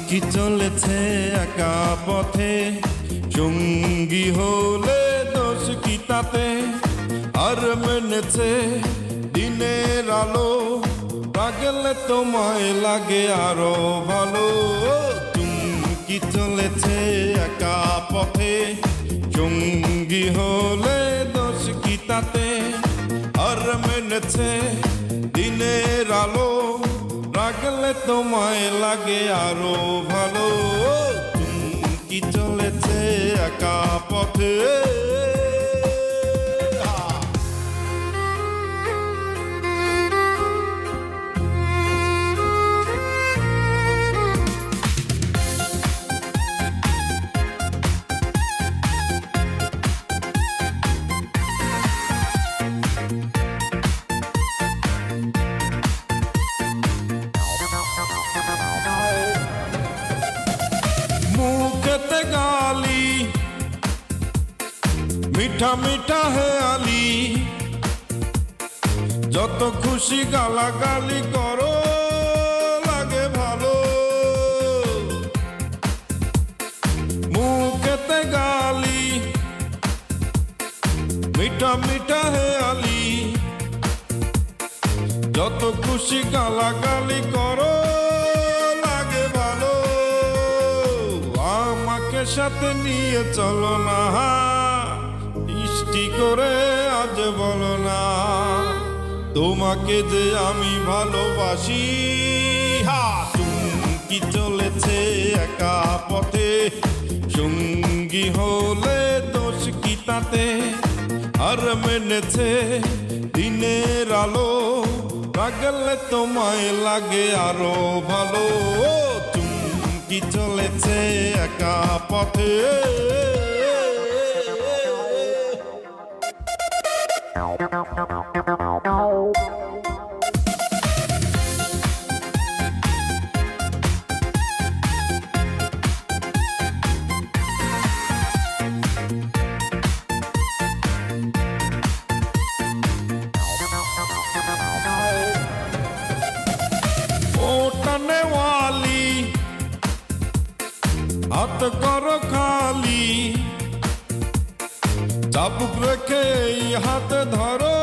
কি চলেছে একা পথে, সঙ্গী হলে দোষ কি তাতে? আর মেনেছে দিনের আলো, লাগলে তোমায় লাগে আরো ভালো। তুমি কি চলেছে একা পথে, সঙ্গী হলে দোষ কি তাতে? আর মেনেছে দিনের আলো, লাগলে তোমায় লাগে আরো ভালো। তুমি কি চলেছে একা পথে। মুখেতে গালি, মিঠা মিঠা হেয়ালি, যত খুশি গালাগালি করো লাগে ভালো। মুখেতে গালি, মিঠা মিঠা হেয়ালি, যত খুশি গালাগালি করো লাগে ভালো। আমাকে সাথে নিয়ে চলো না, ইষ্টি করে আজ বলো না, তোমাকে যে আমি ভালোবাসি। তুমি কি চলেছে একা পথে, সঙ্গী হলে দোষ কি তাতে? আর মেনেছে দিনের আলো, লাগলে তোমায় লাগে আরো ভালো। তুমি কি চলেছে একা পথে। ওটানে ওয়ালি, হাত করো খালি, চাবুক রেখে এই হাতে ধরো।